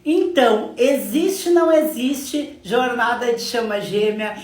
Então, existe, não existe jornada de chama gêmea,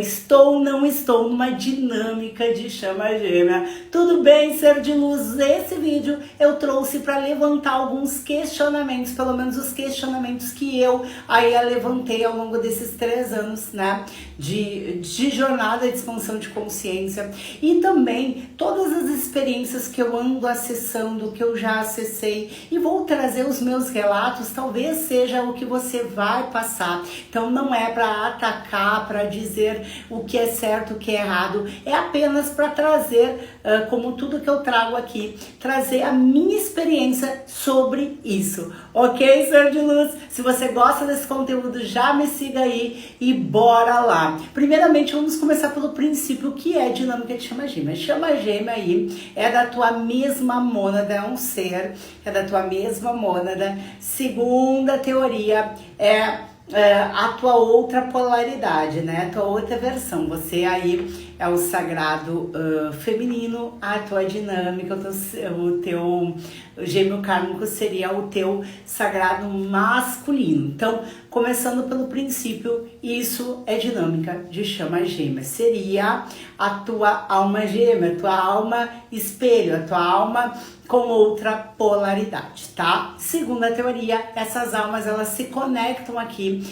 estou, não estou numa dinâmica de chama gêmea. Tudo bem, ser de luz? Esse vídeo eu trouxe para levantar alguns questionamentos, pelo menos os questionamentos que eu aí levantei ao longo desses 3 anos, né, de jornada de expansão de consciência, e também todas as experiências que eu ando acessando, que eu já acessei, e vou trazer os meus relatos, talvez seja o que você vai passar. Então não é para atacar, para dizer o que é certo, o que é errado, é apenas para trazer, como tudo que eu trago aqui, trazer a minha experiência sobre isso, ok, ser de luz? Se você gosta desse conteúdo, já me siga aí e bora lá. Primeiramente, vamos começar pelo princípio, que é dinâmica de chama gêmea. Chama gêmea aí é da tua mesma mônada, é um ser, é da tua mesma mônada. Segunda teoria é a tua outra polaridade, né? A tua outra versão. Você aí é o sagrado feminino, a tua dinâmica, o teu gêmeo kármico seria o teu sagrado masculino. Então, começando pelo princípio, isso é dinâmica de chama gêmea. Seria a tua alma gêmea, a tua alma espelho, a tua alma com outra polaridade, tá? Segunda teoria, essas almas elas se conectam aqui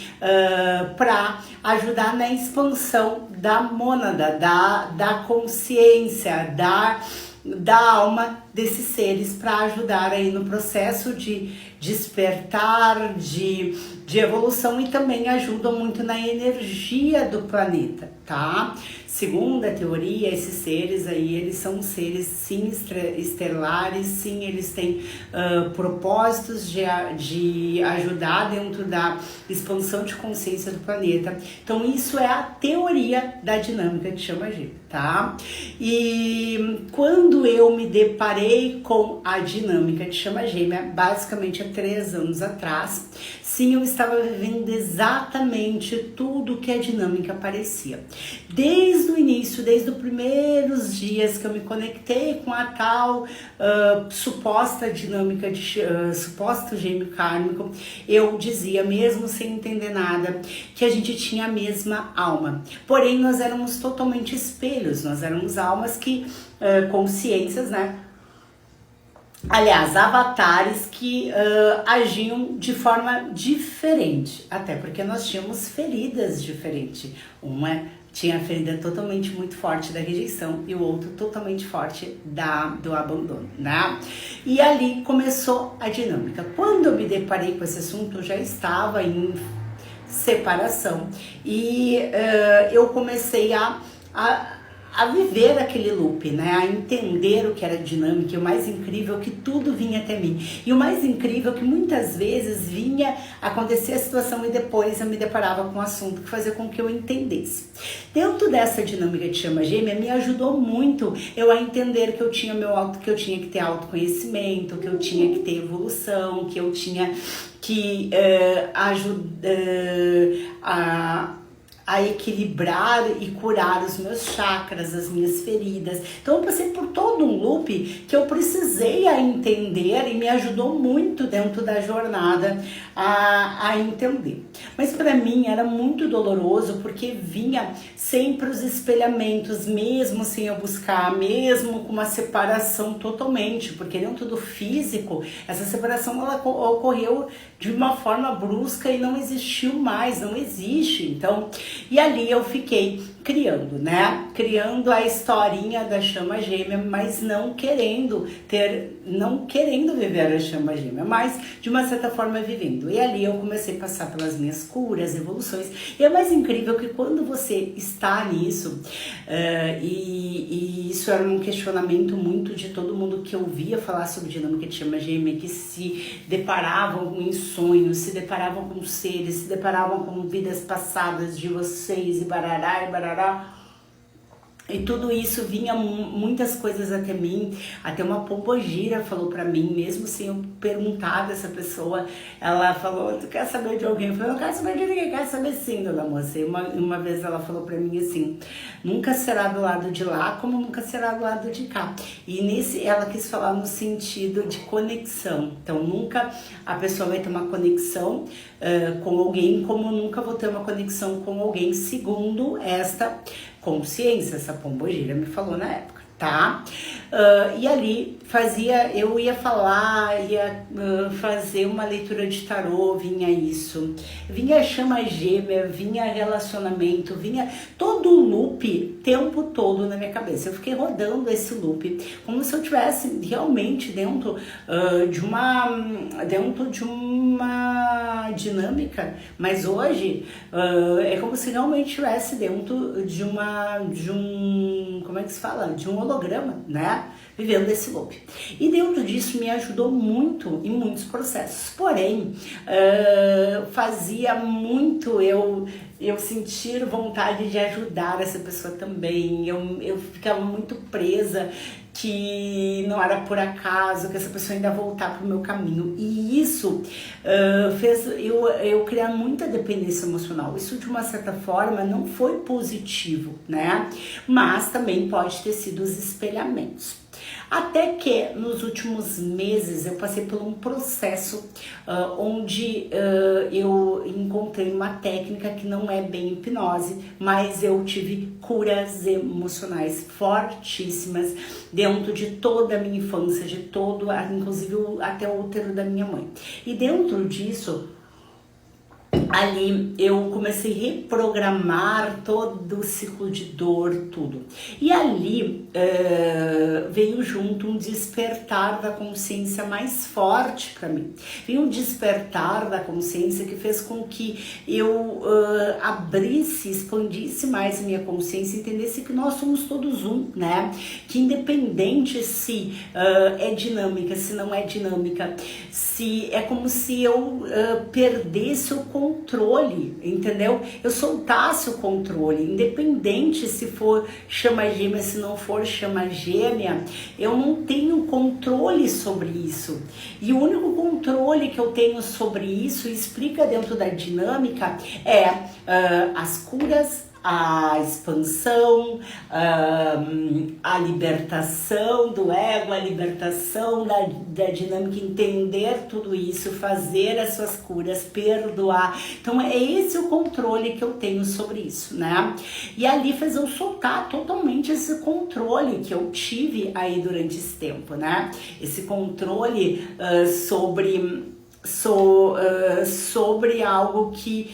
para ajudar na expansão da mônada, da consciência, da alma desses seres, para ajudar aí no processo de despertar, de evolução, e também ajudam muito na energia do planeta, tá? Segunda teoria, esses seres aí, eles são seres sim estelares, sim, eles têm propósitos de ajudar dentro da expansão de consciência do planeta. Então isso é a teoria da dinâmica de chama gêmea, tá? E quando eu me deparei com a dinâmica de chama gêmea, basicamente há 3 anos atrás, sim, eu estava vivendo exatamente tudo que a dinâmica parecia. Desde o início, desde os primeiros dias que eu me conectei com a tal suposta dinâmica, suposto gêmeo kármico, eu dizia, mesmo sem entender nada, que a gente tinha a mesma alma. Porém, nós éramos totalmente espelhos, nós éramos almas que, consciências, né? Aliás, avatares que agiam de forma diferente, até porque nós tínhamos feridas diferentes. Uma tinha a ferida totalmente muito forte da rejeição e o outro totalmente forte do abandono, né? E ali começou a dinâmica. Quando eu me deparei com esse assunto, eu já estava em separação e eu comecei a viver aquele loop, né? A entender o que era dinâmica. E o mais incrível é que tudo vinha até mim. E o mais incrível é que muitas vezes vinha acontecer a situação e depois eu me deparava com um assunto que fazia com que eu entendesse. Dentro dessa dinâmica de chama gêmea, me ajudou muito eu a entender que eu tinha que eu tinha que ter autoconhecimento, que eu tinha que ter evolução, que eu tinha que ajudar a equilibrar e curar os meus chakras, as minhas feridas. Então eu passei por todo um loop que eu precisei entender e me ajudou muito dentro da jornada a entender. Mas para mim era muito doloroso, porque vinha sempre os espelhamentos, mesmo sem eu buscar, mesmo com uma separação totalmente, porque dentro do físico, essa separação ela ocorreu de uma forma brusca e não existiu mais, não existe. Então, e ali eu fiquei criando, né? Criando a historinha da chama gêmea, mas não querendo viver a chama gêmea, mas de uma certa forma vivendo. E ali eu comecei a passar pelas minhas curas, evoluções. E é mais incrível que quando você está nisso, e isso era um questionamento muito de todo mundo que ouvia falar sobre dinâmica de chama gêmea, que se deparavam em sonhos, se deparavam com seres, se deparavam com vidas passadas de vocês e barará e barará. E tudo isso vinha muitas coisas até mim, até uma pombogira falou pra mim, mesmo sem eu perguntar dessa pessoa, ela falou, tu quer saber de alguém? Eu falei, não quero saber de ninguém, quero saber sim, dona moça. E uma vez ela falou pra mim assim, nunca será do lado de lá como nunca será do lado de cá. E ela quis falar no sentido de conexão. Então nunca a pessoa vai ter uma conexão com alguém como nunca vou ter uma conexão com alguém, segundo esta consciência, essa pombogira me falou na época, tá? E ali eu ia falar, fazer uma leitura de tarô, vinha isso, vinha chama gêmea, vinha relacionamento, vinha todo um loop, tempo todo na minha cabeça. Eu fiquei rodando esse loop, como se eu tivesse realmente dentro de uma dinâmica, mas hoje é como se realmente estivesse dentro de um, como é que se fala? De um holograma, né? Vivendo esse loop. E dentro disso me ajudou muito em muitos processos. Porém, fazia muito eu sentir vontade de ajudar essa pessoa também. Eu ficava muito presa que não era por acaso, que essa pessoa ainda voltar para o meu caminho. E isso fez eu criar muita dependência emocional. Isso, de uma certa forma, não foi positivo, né? Mas também pode ter sido os espelhamentos. Até que nos últimos meses eu passei por um processo onde eu encontrei uma técnica que não é bem hipnose, mas eu tive curas emocionais fortíssimas dentro de toda a minha infância, inclusive até o útero da minha mãe. E dentro disso, ali eu comecei a reprogramar todo o ciclo de dor, tudo. E ali veio junto um despertar da consciência mais forte para mim. Veio um despertar da consciência que fez com que eu abrisse, expandisse mais a minha consciência, entendesse que nós somos todos um, né? Que independente se é dinâmica, se não é dinâmica, se é como se eu perdesse o controle, entendeu? Eu soltasse o controle, independente se for chama gêmea, se não for chama gêmea, eu não tenho controle sobre isso. E o único controle que eu tenho sobre isso, explica dentro da dinâmica, é as curas, a expansão, a libertação do ego, a libertação da dinâmica, entender tudo isso, fazer as suas curas, perdoar. Então é esse o controle que eu tenho sobre isso, né? E ali fez eu soltar totalmente esse controle que eu tive aí durante esse tempo, né? Esse controle sobre algo que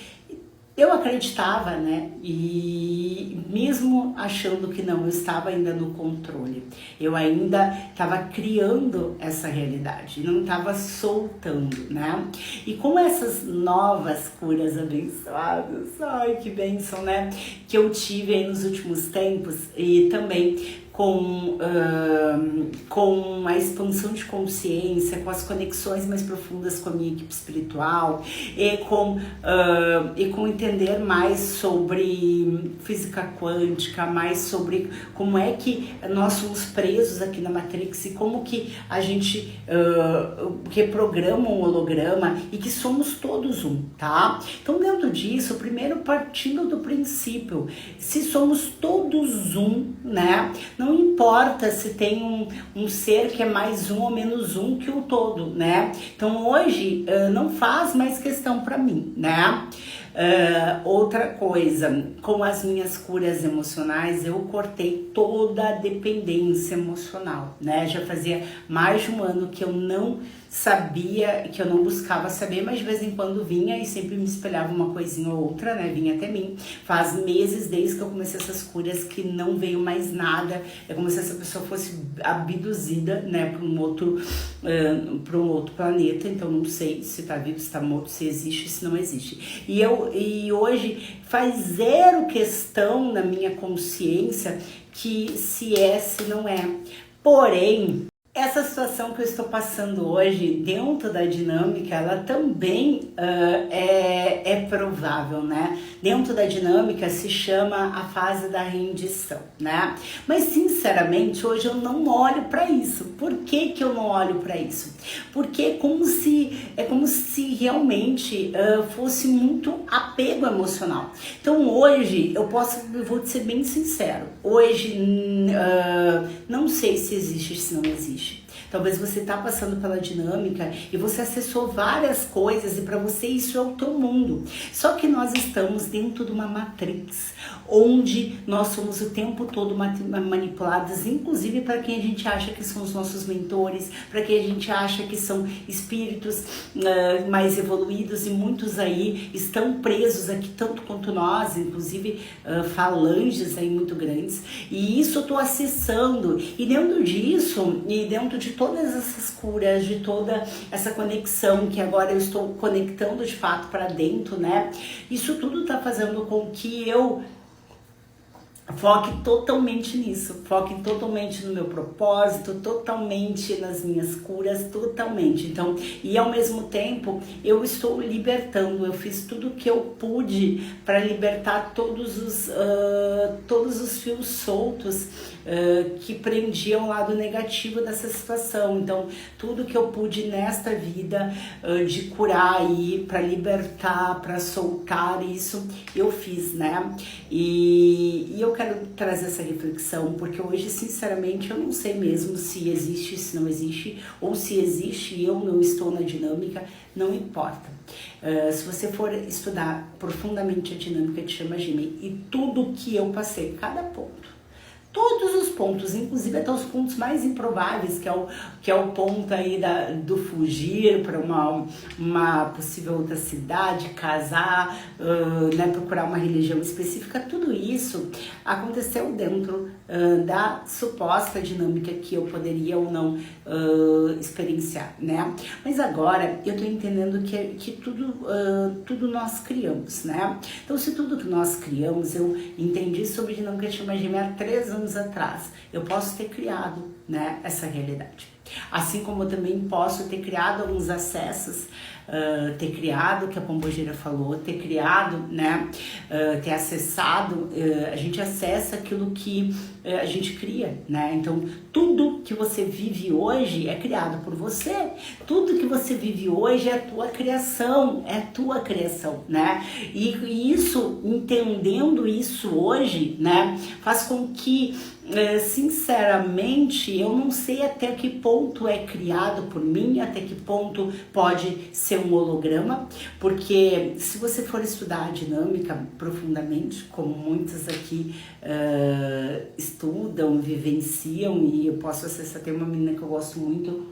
eu acreditava, né? E mesmo achando que não, eu estava ainda no controle. Eu ainda estava criando essa realidade, não estava soltando, né? E com essas novas curas abençoadas, ai que bênção, né? Que eu tive aí nos últimos tempos e também com a expansão de consciência, com as conexões mais profundas com a minha equipe espiritual e com entender mais sobre física quântica, mais sobre como é que nós somos presos aqui na Matrix e como que a gente reprograma um holograma e que somos todos um, tá? Então, dentro disso, primeiro partindo do princípio, se somos todos um, né? Não importa se tem um ser que é mais um ou menos um que o todo, né? Então hoje não faz mais questão para mim, né? Outra coisa, com as minhas curas emocionais, eu cortei toda a dependência emocional, né? Já fazia mais de um ano que eu não sabia, que eu não buscava saber, mas de vez em quando vinha e sempre me espelhava uma coisinha ou outra, né? Vinha até mim. Faz meses desde que eu comecei essas curas que não veio mais nada. É como se essa pessoa fosse abduzida, né, para um outro planeta. Então não sei se tá vivo, se tá morto, se existe, se não existe. E hoje faz zero questão na minha consciência que se é, se não é. Porém, Essa situação que eu estou passando hoje, dentro da dinâmica, ela também é provável, né? Dentro da dinâmica se chama a fase da rendição, né? Mas, sinceramente, hoje eu não olho para isso. Por que que eu não olho para isso? Porque é como se realmente fosse muito apego emocional. Então, hoje, eu vou te ser bem sincero, hoje não sei se existe, se não existe. Talvez você está passando pela dinâmica e você acessou várias coisas e para você isso é o teu mundo. Só que nós estamos dentro de uma matrix onde nós somos o tempo todo manipulados, inclusive para quem a gente acha que são os nossos mentores, para quem a gente acha que são espíritos mais evoluídos, e muitos aí estão presos aqui tanto quanto nós, inclusive falanges aí muito grandes, e isso eu estou acessando, e dentro disso, e dentro de todas essas curas, de toda essa conexão que agora eu estou conectando de fato para dentro, né? Isso tudo está fazendo com que eu foque totalmente nisso, foque totalmente no meu propósito, totalmente nas minhas curas, totalmente. Então, e ao mesmo tempo, eu estou libertando, eu fiz tudo o que eu pude para libertar todos os fios soltos que prendiam o lado negativo dessa situação. Então, tudo que eu pude nesta vida de curar aí, para libertar, para soltar isso, eu fiz, né? E eu quero trazer essa reflexão, porque hoje, sinceramente, eu não sei mesmo se existe, se não existe, ou se existe e eu não estou na dinâmica, não importa. Se você for estudar profundamente a dinâmica de chama gêmea e tudo que eu passei, cada ponto, todos os pontos, inclusive até os pontos mais improváveis, que é o ponto aí do fugir para uma possível outra cidade, casar, né, procurar uma religião específica, tudo isso aconteceu dentro da suposta dinâmica que eu poderia ou não experienciar, né? Mas agora eu tô entendendo que tudo nós criamos, né? Então, se tudo que nós criamos, eu entendi sobre dinâmica de chama gêmea há 3 anos atrás, eu posso ter criado, né, essa realidade. Assim como eu também posso ter criado alguns acessos, ter criado o que a Pombogira falou, ter criado, né, ter acessado, a gente acessa aquilo que a gente cria, né? Então, tudo que você vive hoje é criado por você, tudo que você vive hoje é tua criação, né? E isso, entendendo isso hoje, né, faz com que sinceramente, eu não sei até que ponto é criado por mim, até que ponto pode ser um holograma, porque se você for estudar a dinâmica profundamente, como muitas aqui estudam, vivenciam, e eu posso acessar, tem uma menina que eu gosto muito,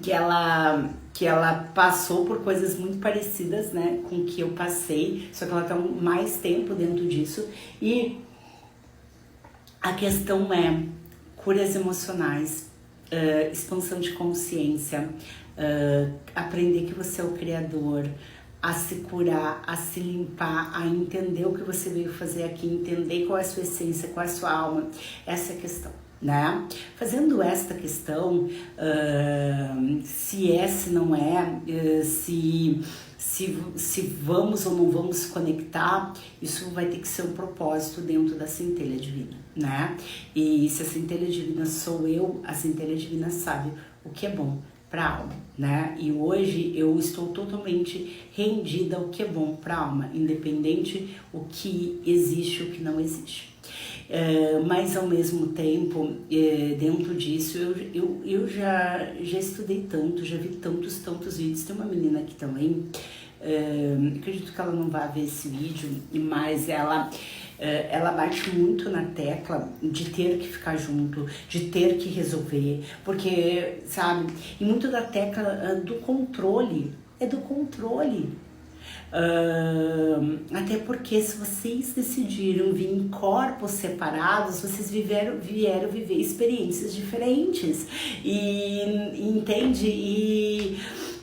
que ela passou por coisas muito parecidas, né, com o que eu passei, só que ela tá mais tempo dentro disso, e a questão é curas emocionais, expansão de consciência, aprender que você é o criador, a se curar, a se limpar, a entender o que você veio fazer aqui, entender qual é a sua essência, qual é a sua alma, essa é a questão, né? Fazendo esta questão, se é, se não é, se vamos ou não vamos se conectar, isso vai ter que ser um propósito dentro da centelha divina, né? E se a centelha divina sou eu, a centelha divina sabe o que é bom para a alma, né? E hoje eu estou totalmente rendida ao que é bom para a alma, independente o que existe e o que não existe. Mas ao mesmo tempo, dentro disso, eu já estudei tanto, já vi tantos vídeos. Tem uma menina aqui também, acredito que ela não vai ver esse vídeo, mas ela bate muito na tecla de ter que ficar junto, de ter que resolver, porque, sabe, e muito da tecla do controle, é do controle. Até porque se vocês decidiram vir em corpos separados, vocês vieram viver experiências diferentes, e entende?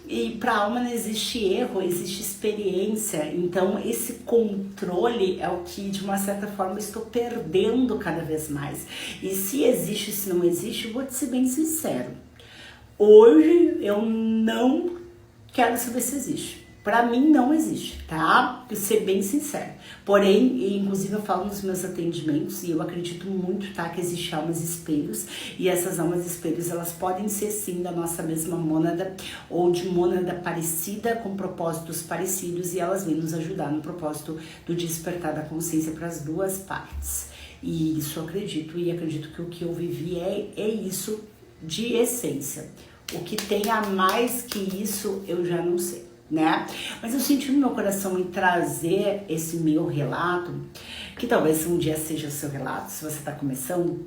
E para a alma não existe erro, existe experiência. Então esse controle é o que de uma certa forma eu estou perdendo cada vez mais. E se existe, se não existe, eu vou te ser bem sincero. Hoje eu não quero saber se existe. Pra mim não existe, tá? Pra ser bem sincero. Porém, inclusive eu falo nos meus atendimentos e eu acredito muito, tá? Que existem almas espelhos e essas almas espelhos, elas podem ser sim da nossa mesma mônada ou de mônada parecida com propósitos parecidos e elas vêm nos ajudar no propósito do despertar da consciência para as duas partes. E isso eu acredito e acredito que o que eu vivi é isso de essência. O que tem a mais que isso eu já não sei, né? Mas eu senti no meu coração em trazer esse meu relato, que talvez um dia seja o seu relato, se você está começando.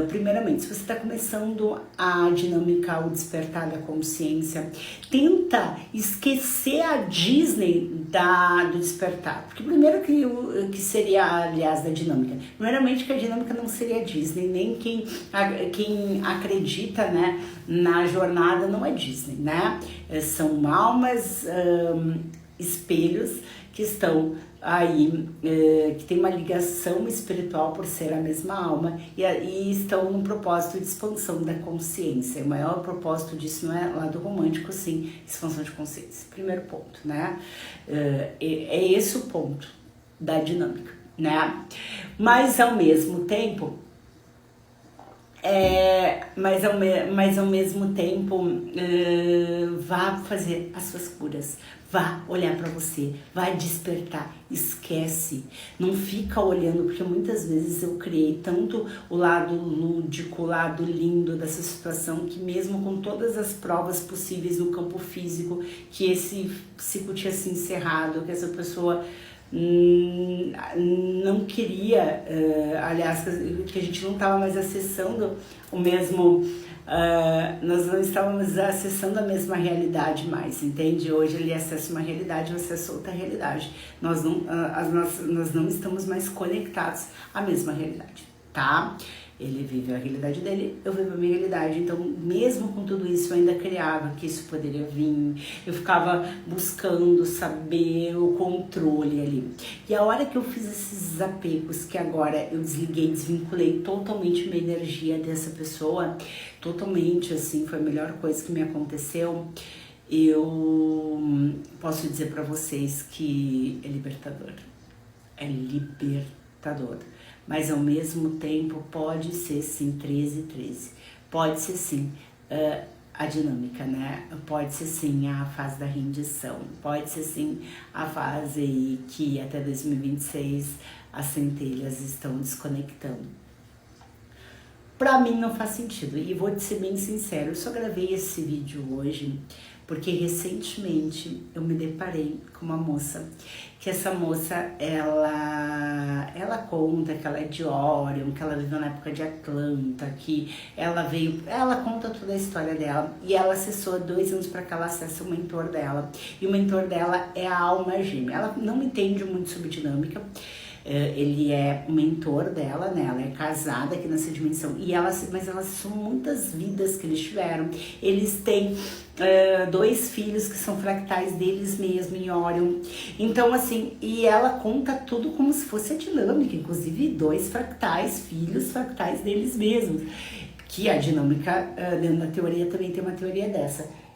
Primeiramente, se você está começando a dinâmica, o despertar da consciência, tenta esquecer a Disney do despertar. Porque primeiro que seria, aliás, da dinâmica. Primeiramente que a dinâmica não seria Disney, nem quem acredita, né, na jornada não é Disney, né? São almas, espelhos que estão aí, que tem uma ligação espiritual por ser a mesma alma e estão num propósito de expansão da consciência. O maior propósito disso não é lado romântico, sim, expansão de consciência. Primeiro ponto, né? É esse o ponto da dinâmica, né? Mas ao mesmo tempo, mas ao mesmo tempo, vá fazer as suas curas, vá olhar para você, vai despertar, esquece, não fica olhando, porque muitas vezes eu criei tanto o lado lúdico, o lado lindo dessa situação, que mesmo com todas as provas possíveis no campo físico, que esse ciclo tinha se encerrado, que essa pessoa não queria, aliás, que a gente não estava mais acessando o mesmo, nós não estávamos acessando a mesma realidade mais, entende? Hoje ele acessa uma realidade, eu acesso outra realidade. Nós não estamos mais conectados à mesma realidade, tá? Ele vive a realidade dele, eu vivo a minha realidade. Então, mesmo com tudo isso, eu ainda criava que isso poderia vir. Eu ficava buscando saber o controle ali. E a hora que eu fiz esses desapegos, que agora eu desliguei, desvinculei totalmente minha energia dessa pessoa, totalmente, assim, foi a melhor coisa que me aconteceu. Eu posso dizer pra vocês que é libertador. É libertador. Mas ao mesmo tempo pode ser sim 13. Pode ser sim a dinâmica, né? Pode ser sim a fase da rendição. Pode ser sim a fase aí que até 2026 as centelhas estão desconectando. Pra mim não faz sentido, e vou te ser bem sincero, eu só gravei esse vídeo hoje porque recentemente eu me deparei com uma moça, que essa moça, ela conta que ela é de Orion, que ela viveu na época de Atlanta, que ela conta toda a história dela, e ela acessou 2 anos para que ela acesse o mentor dela, e o mentor dela é a alma gêmea. Ela não entende muito sobre dinâmica, ele é o mentor dela, né? Ela é casada aqui nessa dimensão, mas elas são muitas vidas que eles tiveram. Eles têm 2 filhos que são fractais deles mesmo em Orion. Então, assim, e ela conta tudo como se fosse a dinâmica, inclusive 2 fractais, filhos fractais deles mesmos. Que a dinâmica, dentro da teoria, também tem uma teoria dessa.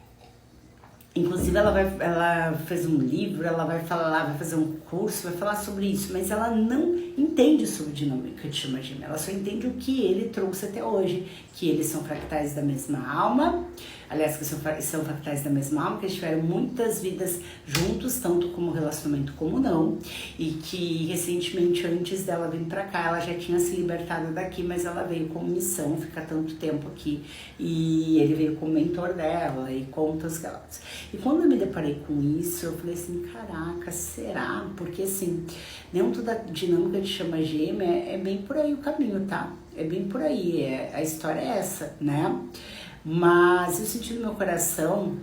Inclusive ela fez um livro, ela vai fazer um curso, vai falar sobre isso, mas ela não entende sobre dinâmica de chama gêmea, ela só entende o que ele trouxe até hoje, que eles são fractais da mesma alma, aliás, que são fractais da mesma alma, que eles tiveram muitas vidas juntos, tanto como relacionamento como não, e que recentemente, antes dela vir pra cá, ela já tinha se libertado daqui, mas ela veio com missão, ficar tanto tempo aqui, e ele veio como mentor dela, e conta os relatos. E quando eu me deparei com isso, eu falei assim, caraca, será? Porque assim, dentro da dinâmica de chama gêmea, é bem por aí o caminho, tá? É bem por aí, a história é essa, né? Mas eu senti no meu coração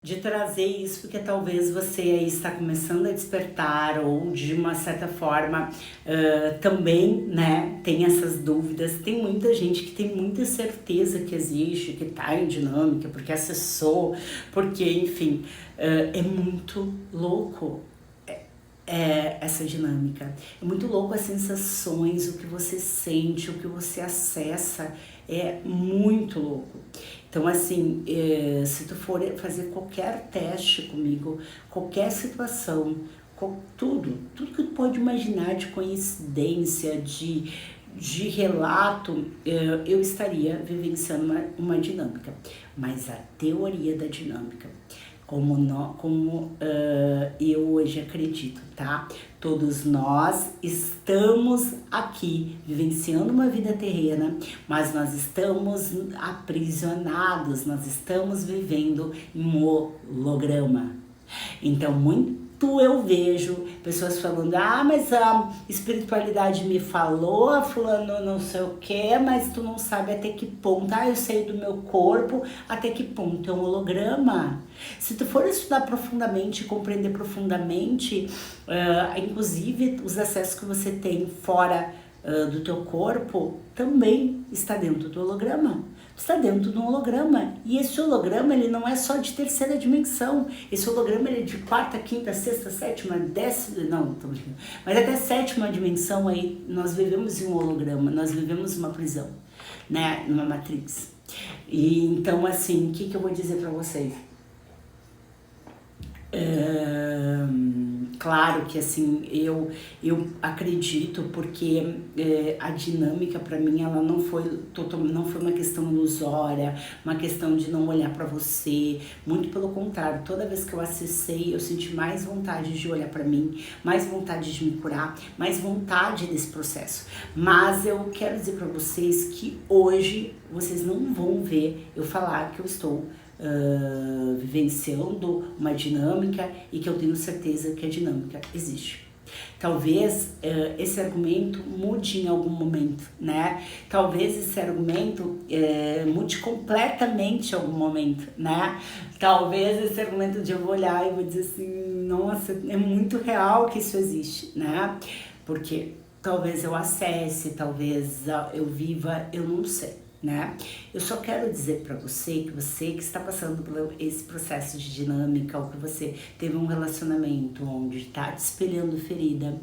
de trazer isso, porque talvez você aí está começando a despertar ou de uma certa forma também, né, tem essas dúvidas. Tem muita gente que tem muita certeza que existe, que está em dinâmica, porque acessou, porque, enfim, é muito louco essa dinâmica. É muito louco as sensações, o que você sente, o que você acessa, é muito louco. Então, assim, se tu for fazer qualquer teste comigo, qualquer situação, tudo que tu pode imaginar de coincidência, de relato, eu estaria vivenciando uma dinâmica. Mas a teoria da dinâmica, como eu hoje acredito, tá? Todos nós estamos aqui vivenciando uma vida terrena, mas nós estamos aprisionados, nós estamos vivendo em um holograma. Então, muito eu vejo pessoas falando, mas a espiritualidade me falou, fulano não sei o que, mas tu não sabe até que ponto. Eu sei do meu corpo, até que ponto é um holograma. Se tu for estudar profundamente, compreender profundamente, inclusive os acessos que você tem fora do teu corpo, também está dentro do holograma. Está dentro de um holograma, e esse holograma ele não é só de terceira dimensão, esse holograma ele é de quarta, quinta, sexta, sétima, décima, não, tô brincando, mas até sétima dimensão aí nós vivemos em um holograma, nós vivemos uma prisão, né, numa matrix. E então assim, o que eu vou dizer para vocês? Claro que assim, eu acredito, porque a dinâmica para mim ela não foi uma questão ilusória, uma questão de não olhar para você, muito pelo contrário, toda vez que eu acessei eu senti mais vontade de olhar para mim, mais vontade de me curar, mais vontade desse processo. Mas eu quero dizer para vocês que hoje vocês não vão ver eu falar que eu estou vivenciando uma dinâmica e que eu tenho certeza que a dinâmica existe. Talvez esse argumento mude em algum momento, né? Talvez esse argumento mude completamente em algum momento, né? Talvez esse argumento de eu vou olhar e vou dizer assim, nossa, é muito real que isso existe, né? Porque talvez eu acesse, talvez eu viva, eu não sei. Né? Eu só quero dizer para você que está passando por esse processo de dinâmica, ou que você teve um relacionamento onde está te espelhando ferida,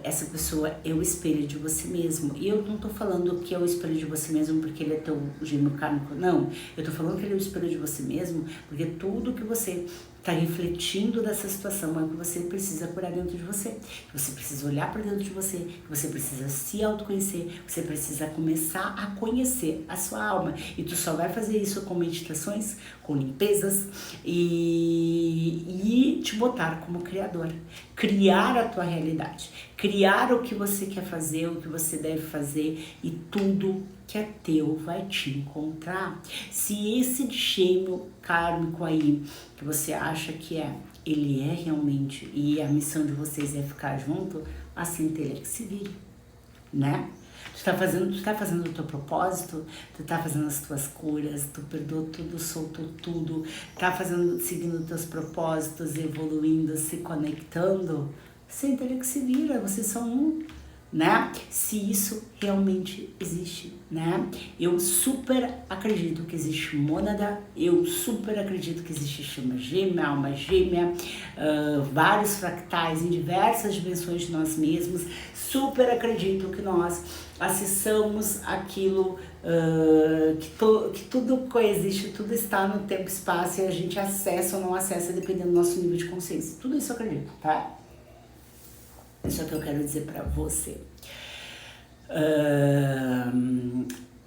essa pessoa é o espelho de você mesmo. E eu não tô falando que é o espelho de você mesmo porque ele é teu gêmeo kármico, não. Eu tô falando que ele é o espelho de você mesmo porque tudo que você tá refletindo dessa situação é o que você precisa curar dentro de você. Que você precisa olhar para dentro de você, que você precisa se autoconhecer, você precisa começar a conhecer a sua alma. E tu só vai fazer isso com meditações, com limpezas e te botar como criador. Criar a tua realidade, criar o que você quer fazer, o que você deve fazer, e tudo que é teu vai te encontrar. Se esse gêmeo kármico aí, que você acha que ele é realmente, e a missão de vocês é ficar junto, assim ele que se vire, né? Tu tá fazendo o teu propósito, tu tá fazendo as tuas curas, tu perdoou tudo, soltou tudo, tá seguindo os teus propósitos, evoluindo, se conectando, senta ele que se vira, vocês são um, né? Se isso realmente existe, né? Eu super acredito que existe mônada, eu super acredito que existe chama gêmea, alma gêmea, vários fractais em diversas dimensões de nós mesmos. Super acredito que nós acessamos aquilo, que tudo coexiste, tudo está no tempo e espaço, e a gente acessa ou não acessa dependendo do nosso nível de consciência. Tudo isso eu acredito, tá? Isso é o que eu quero dizer pra você.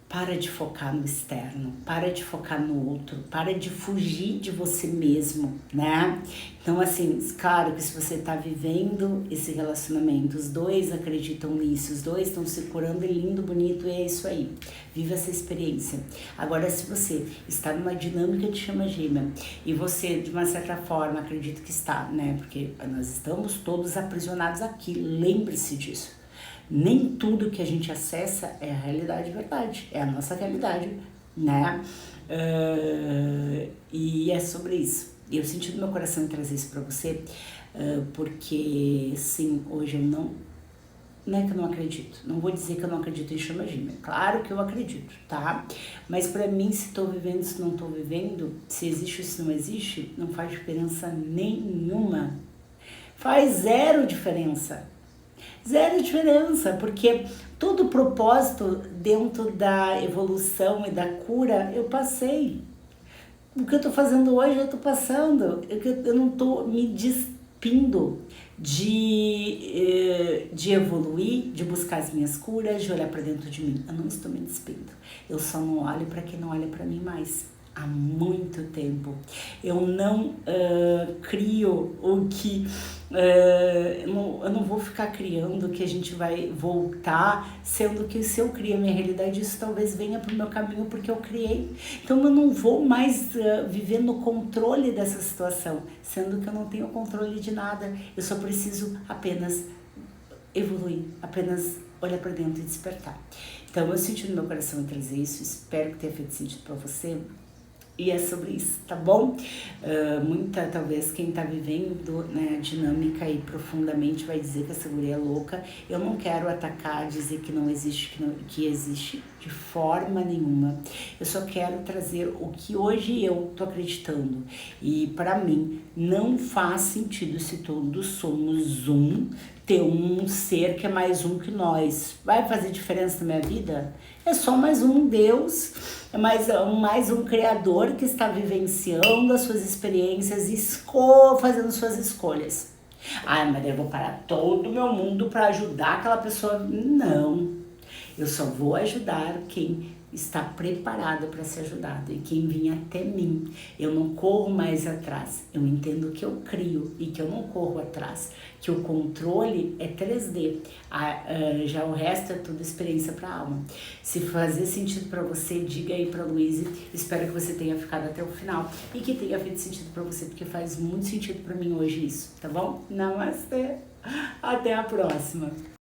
Para de focar no externo, para de focar no outro, para de fugir de você mesmo, né? Então, assim, claro que se você tá vivendo esse relacionamento, os dois acreditam nisso, os dois estão se curando, é lindo, bonito, e é isso aí. Viva essa experiência. Agora, se você está numa dinâmica de chama gêmea e você, de uma certa forma, acredita que está, né? Porque nós estamos todos aprisionados aqui, lembre-se disso. Nem tudo que a gente acessa é a realidade verdade, é a nossa realidade, né? E é sobre isso. E eu senti no meu coração em trazer isso pra você, porque sim, hoje eu não é que eu não acredito, não vou dizer que eu não acredito em chama gêmea, claro que eu acredito, tá? Mas pra mim, se tô vivendo, se não tô vivendo, se existe ou se não existe, não faz diferença nenhuma. Faz zero diferença. Zero diferença, porque todo o propósito dentro da evolução e da cura eu passei. O que eu tô fazendo hoje eu tô passando. Eu não tô me despindo de evoluir, de buscar as minhas curas, de olhar para dentro de mim. Eu não estou me despindo. Eu só não olho para quem não olha para mim mais. Há muito tempo. Eu não crio o que... eu não vou ficar criando que a gente vai voltar, sendo que se eu crio a minha realidade, isso talvez venha pro meu caminho porque eu criei. Então eu não vou mais viver no controle dessa situação, sendo que eu não tenho controle de nada. Eu só preciso apenas evoluir, apenas olhar para dentro e despertar. Então eu senti no meu coração em trazer isso, espero que tenha feito sentido para você. E é sobre isso, tá bom? Talvez quem tá vivendo, né, a dinâmica aí profundamente vai dizer que essa guria é louca. Eu não quero atacar, dizer que não existe, que existe de forma nenhuma. Eu só quero trazer o que hoje eu tô acreditando. E para mim não faz sentido, se todos somos um, ter um ser que é mais um que nós. Vai fazer diferença na minha vida? É só mais um Deus, é mais um Criador que está vivenciando as suas experiências e fazendo suas escolhas. Ah, mas eu vou parar todo o meu mundo para ajudar aquela pessoa. Não, eu só vou ajudar quem está preparado para ser ajudado e quem vem até mim. Eu não corro mais atrás, eu entendo que eu crio e que eu não corro atrás, que o controle é 3D, já o resto é tudo experiência para a alma. Se fazer sentido para você, diga aí para Luíse. Espero que você tenha ficado até o final e que tenha feito sentido para você, porque faz muito sentido para mim hoje isso, tá bom? Namastê, até a próxima.